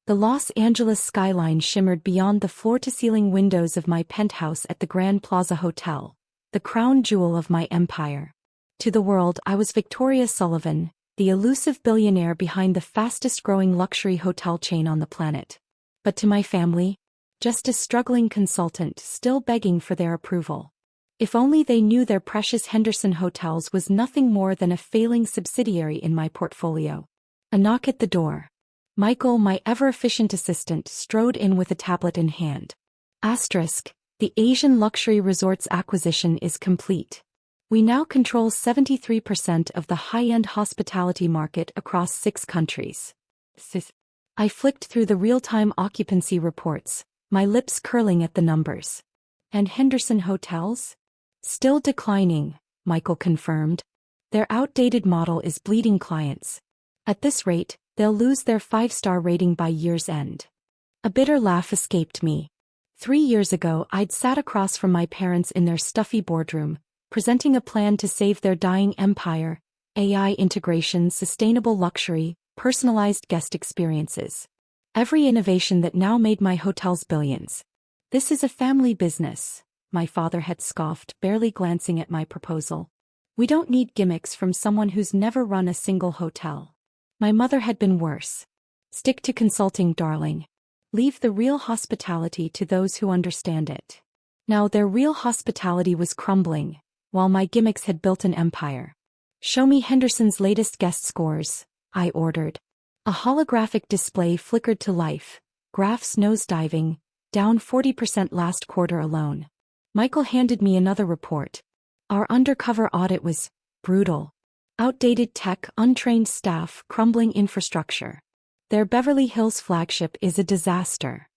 The Los Angeles skyline shimmered beyond the floor-to-ceiling windows of my penthouse at the Grand Plaza Hotel, the crown jewel of my empire. To the world, I was Victoria Sullivan, the elusive billionaire behind the fastest-growing luxury hotel chain on the planet. But to my family, just a struggling consultant still begging for their approval. If only they knew their precious Henderson Hotels was nothing more than a failing subsidiary in my portfolio. A knock at the door. Michael, my ever-efficient assistant, strode in with a tablet in hand. Asterisk, the Asian luxury resorts acquisition is complete. We now control 73% of the high-end hospitality market across 6 countries. I flicked through the real-time occupancy reports, my lips curling at the numbers. And Henderson Hotels? Still declining, Michael confirmed. Their outdated model is bleeding clients. At this rate, they'll lose their 5-star rating by year's end. A bitter laugh escaped me. 3 years ago, I'd sat across from my parents in their stuffy boardroom, presenting a plan to save their dying empire: AI integration, sustainable luxury, personalized guest experiences. Every innovation that now made my hotels billions. This is a family business, my father had scoffed, barely glancing at my proposal. We don't need gimmicks from someone who's never run a single hotel. My mother had been worse. Stick to consulting, darling. Leave the real hospitality to those who understand it. Now their real hospitality was crumbling, while my gimmicks had built an empire. Show me Henderson's latest guest scores, I ordered. A holographic display flickered to life, graphs nosediving, down 40% last quarter alone. Michael handed me another report. Our undercover audit was brutal. Outdated tech, untrained staff, crumbling infrastructure. Their Beverly Hills flagship is a disaster.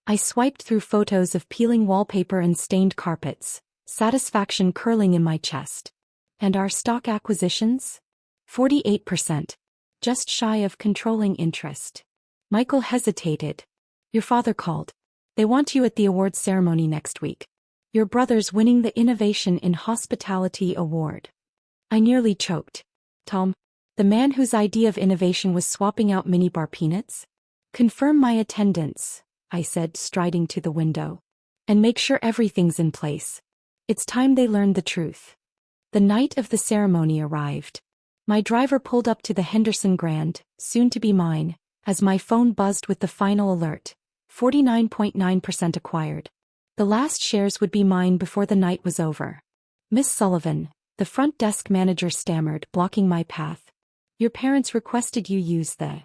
I swiped through photos of peeling wallpaper and stained carpets, satisfaction curling in my chest. And our stock acquisitions? 48%. Just shy of controlling interest. Michael hesitated. Your father called. They want you at the awards ceremony next week. Your brother's winning the Innovation in Hospitality Award. I nearly choked. Tom, the man whose idea of innovation was swapping out minibar peanuts? Confirm my attendance, I said, striding to the window. And make sure everything's in place. It's time they learned the truth. The night of the ceremony arrived. My driver pulled up to the Henderson Grand, soon to be mine, as my phone buzzed with the final alert. 49.9% acquired. The last shares would be mine before the night was over. Miss Sullivan, the front desk manager stammered, blocking my path. Your parents requested you use the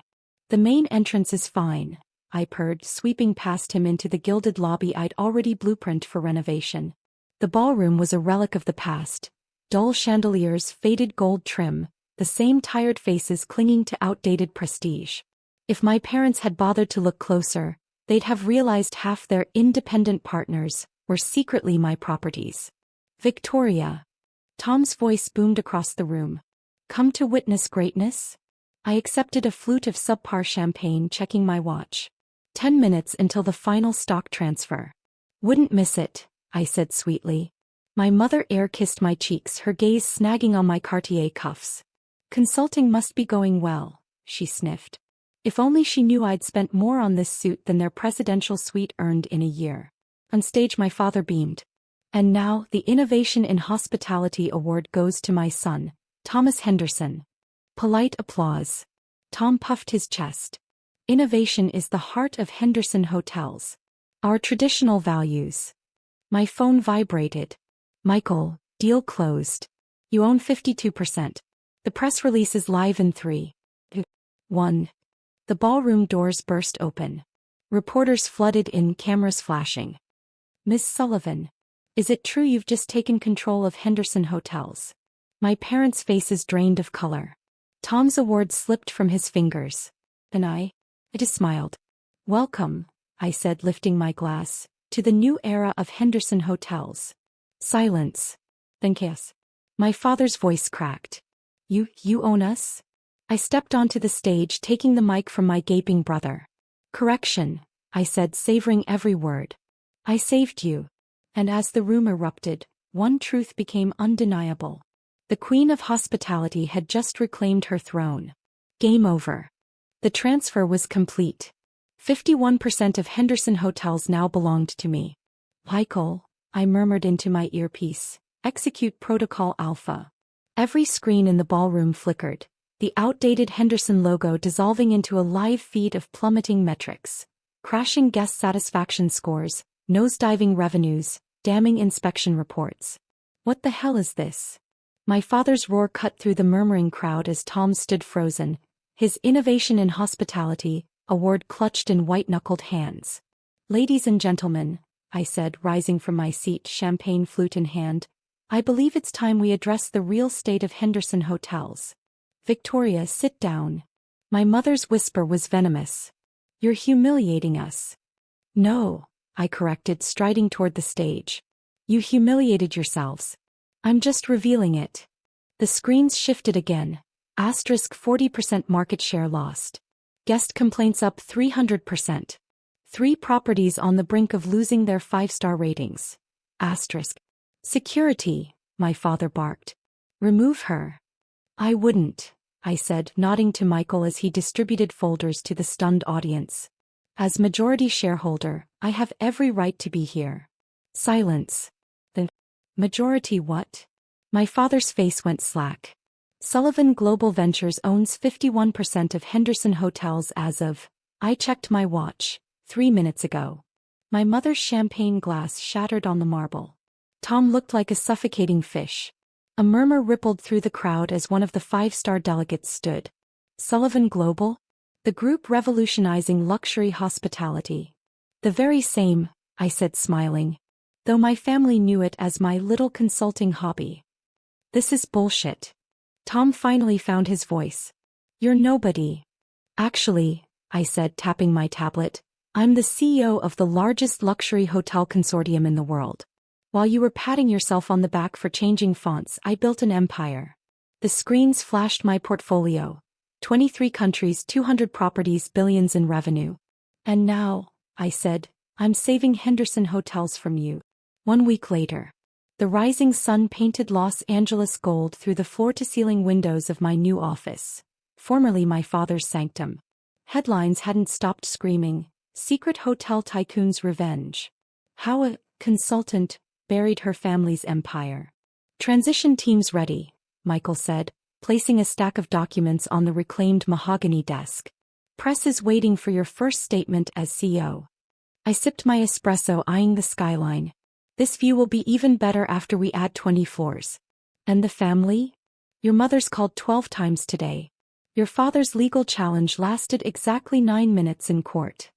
main entrance is fine, I purred, sweeping past him into the gilded lobby I'd already blueprinted for renovation. The ballroom was a relic of the past. Dull chandeliers, faded gold trim, the same tired faces clinging to outdated prestige. If my parents had bothered to look closer, they'd have realized half their independent partners were secretly my properties. Victoria. Tom's voice boomed across the room. Come to witness greatness? I accepted a flute of subpar champagne, checking my watch. 10 minutes until the final stock transfer. Wouldn't miss it, I said sweetly. My mother air-kissed my cheeks, her gaze snagging on my Cartier cuffs. Consulting must be going well, she sniffed. If only she knew I'd spent more on this suit than their presidential suite earned in a year. On stage my father beamed. And now, the Innovation in Hospitality Award goes to my son, Thomas Henderson. Polite applause. Tom puffed his chest. Innovation is the heart of Henderson Hotels. Our traditional values. My phone vibrated. Michael, deal closed. You own 52%. The press release is live in 3, 2, 1. The ballroom doors burst open. Reporters flooded in, cameras flashing. Miss Sullivan. Is it true you've just taken control of Henderson Hotels? My parents' faces drained of color. Tom's award slipped from his fingers. And I just smiled. Welcome, I said, lifting my glass, to the new era of Henderson Hotels. Silence. Then chaos. My father's voice cracked. You own us? I stepped onto the stage, taking the mic from my gaping brother. Correction, I said, savoring every word. I saved you. And as the room erupted, one truth became undeniable. The Queen of Hospitality had just reclaimed her throne. Game over. The transfer was complete. 51% of Henderson hotels now belonged to me. Michael, I murmured into my earpiece, execute Protocol Alpha. Every screen in the ballroom flickered, the outdated Henderson logo dissolving into a live feed of plummeting metrics, crashing guest satisfaction scores, nosediving revenues, damning inspection reports. What the hell is this? My father's roar cut through the murmuring crowd as Tom stood frozen, his Innovation in Hospitality award clutched in white-knuckled hands. Ladies and gentlemen, I said, rising from my seat, champagne flute in hand, I believe it's time we address the real state of Henderson hotels. Victoria, sit down. My mother's whisper was venomous. You're humiliating us. No, I corrected, striding toward the stage. You humiliated yourselves. I'm just revealing it. The screens shifted again. Asterisk 40% market share lost. Guest complaints up 300%. 3 properties on the brink of losing their 5-star ratings. Asterisk. Security, my father barked. Remove her. I wouldn't, I said, nodding to Michael as he distributed folders to the stunned audience. As majority shareholder, I have every right to be here. Silence. The majority what? My father's face went slack. Sullivan Global Ventures owns 51% of Henderson hotels as of, I checked my watch, 3 minutes ago. My mother's champagne glass shattered on the marble. Tom looked like a suffocating fish. A murmur rippled through the crowd as one of the 5-star delegates stood. Sullivan Global? The group revolutionizing luxury hospitality. The very same, I said, smiling. Though my family knew it as my little consulting hobby. This is bullshit. Tom finally found his voice. You're nobody. Actually, I said, tapping my tablet, I'm the CEO of the largest luxury hotel consortium in the world. While you were patting yourself on the back for changing fonts, I built an empire. The screens flashed my portfolio. 23 countries, 200 properties, billions in revenue. And now, I said, I'm saving Henderson hotels from you. 1 week later. The rising sun painted Los Angeles gold through the floor-to-ceiling windows of my new office, formerly my father's sanctum. Headlines hadn't stopped screaming, "Secret Hotel Tycoon's Revenge." How a consultant buried her family's empire. Transition teams ready, Michael said, placing a stack of documents on the reclaimed mahogany desk. Press is waiting for your first statement as CEO. I sipped my espresso, eyeing the skyline. This view will be even better after we add 20 floors. And the family? Your mother's called 12 times today. Your father's legal challenge lasted exactly 9 minutes in court.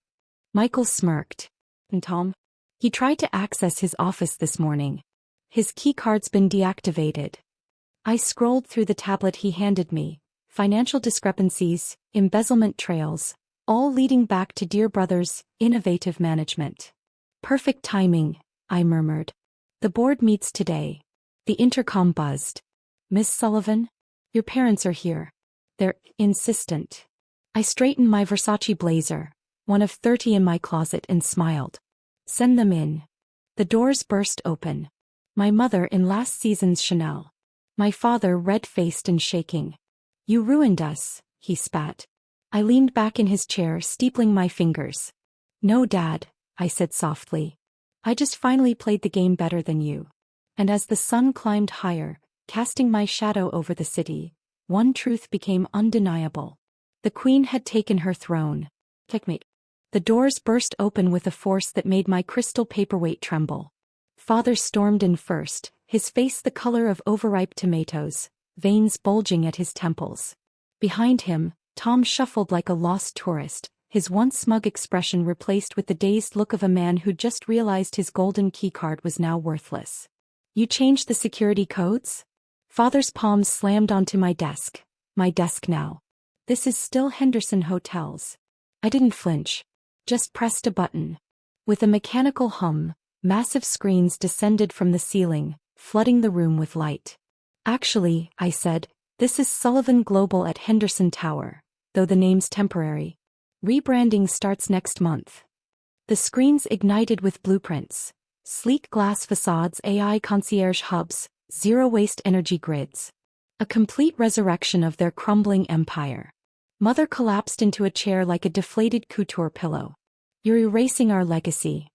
Michael smirked. And Tom? He tried to access his office this morning. His keycard's been deactivated. I scrolled through the tablet he handed me. Financial discrepancies, embezzlement trails, all leading back to Dear Brothers' innovative management. Perfect timing, I murmured. The board meets today. The intercom buzzed. Miss Sullivan? Your parents are here. They're insistent. I straightened my Versace blazer, one of 30 in my closet, and smiled. Send them in. The doors burst open. My mother in last season's Chanel. My father red-faced and shaking. You ruined us, he spat. I leaned back in his chair, steepling my fingers. No, Dad, I said softly. I just finally played the game better than you. And as the sun climbed higher, casting my shadow over the city, one truth became undeniable. The Queen had taken her throne. Checkmate. The doors burst open with a force that made my crystal paperweight tremble. Father stormed in first, his face the color of overripe tomatoes, veins bulging at his temples. Behind him, Tom shuffled like a lost tourist, his once smug expression replaced with the dazed look of a man who just realized his golden keycard was now worthless. You changed the security codes? Father's palms slammed onto my desk now. This is still Henderson Hotels. I didn't flinch. Just pressed a button. With a mechanical hum, massive screens descended from the ceiling, flooding the room with light. Actually, I said, this is Sullivan Global at Henderson Tower, though the name's temporary. Rebranding starts next month. The screens ignited with blueprints. Sleek glass facades, AI concierge hubs, zero-waste energy grids. A complete resurrection of their crumbling empire. Mother collapsed into a chair like a deflated couture pillow. You're erasing our legacy.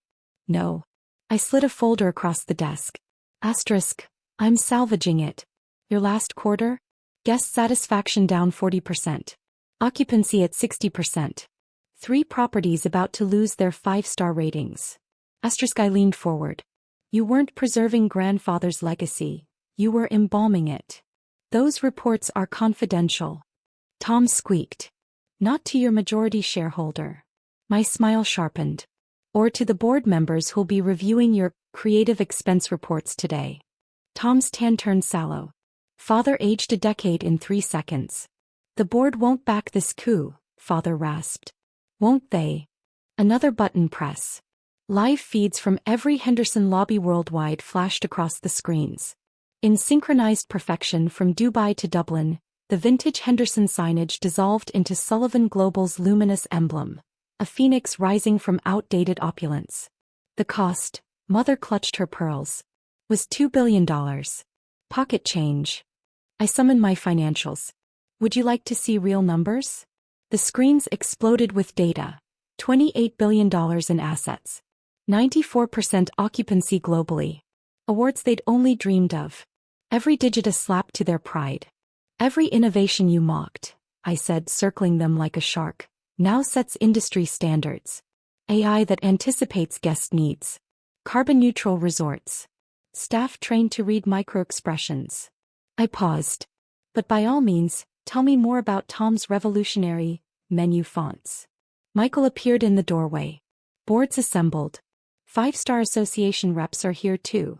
No. I slid a folder across the desk. Asterisk. I'm salvaging it. Your last quarter? Guest satisfaction down 40%. Occupancy at 60%. 3 properties about to lose their 5-star ratings. Asterisk. I leaned forward. You weren't preserving grandfather's legacy. You were embalming it. Those reports are confidential. Tom squeaked. Not to your majority shareholder. My smile sharpened. Or to the board members who'll be reviewing your creative expense reports today. Tom's tan turned sallow. Father aged a decade in 3 seconds. The board won't back this coup, Father rasped. Won't they? Another button press. Live feeds from every Henderson lobby worldwide flashed across the screens. In synchronized perfection from Dubai to Dublin, the vintage Henderson signage dissolved into Sullivan Global's luminous emblem, a phoenix rising from outdated opulence. The cost, Mother clutched her pearls, was $2 billion. Pocket change. I summoned my financials. Would you like to see real numbers? The screens exploded with data. $28 billion in assets. 94% occupancy globally. Awards they'd only dreamed of. Every digit a slap to their pride. Every innovation you mocked, I said, circling them like a shark, now sets industry standards. AI that anticipates guest needs. Carbon-neutral resorts. Staff trained to read micro-expressions. I paused. But by all means, tell me more about Tom's revolutionary menu fonts. Michael appeared in the doorway. Boards assembled. 5-star association reps are here too.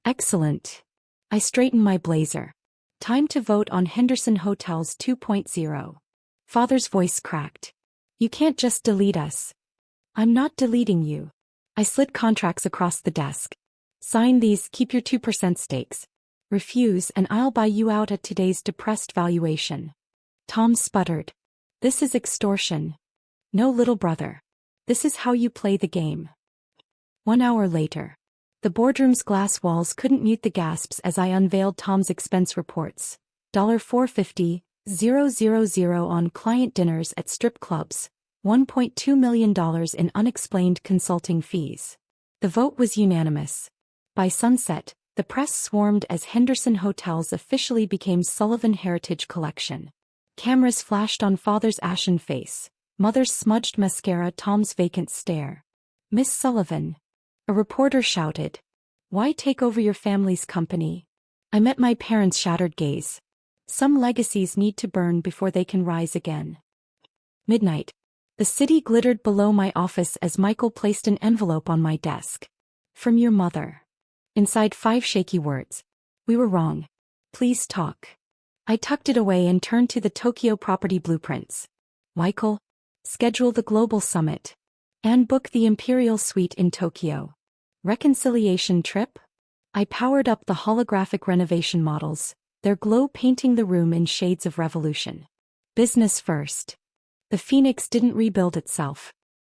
Excellent. I straightened my blazer. Time to vote on Henderson Hotels 2.0. Father's voice cracked. You can't just delete us. I'm not deleting you. I slid contracts across the desk. Sign these, keep your 2% stakes. Refuse and I'll buy you out at today's depressed valuation. Tom sputtered. This is extortion. No, little brother. This is how you play the game. 1 hour later. The boardroom's glass walls couldn't mute the gasps as I unveiled Tom's expense reports. $450,000 on client dinners at strip clubs. $1.2 million in unexplained consulting fees. The vote was unanimous. By sunset, the press swarmed as Henderson Hotels officially became Sullivan Heritage Collection. Cameras flashed on Father's ashen face, Mother's smudged mascara, Tom's vacant stare. Miss Sullivan. A reporter shouted. Why take over your family's company? I met my parents' shattered gaze. Some legacies need to burn before they can rise again. Midnight. The city glittered below my office as Michael placed an envelope on my desk. From your mother. Inside 5 shaky words. We were wrong. Please talk. I tucked it away and turned to the Tokyo property blueprints. Michael. Schedule the global summit. And book the Imperial Suite in Tokyo. Reconciliation trip? I powered up the holographic renovation models, their glow painting the room in shades of revolution. Business first. The phoenix didn't rebuild itself.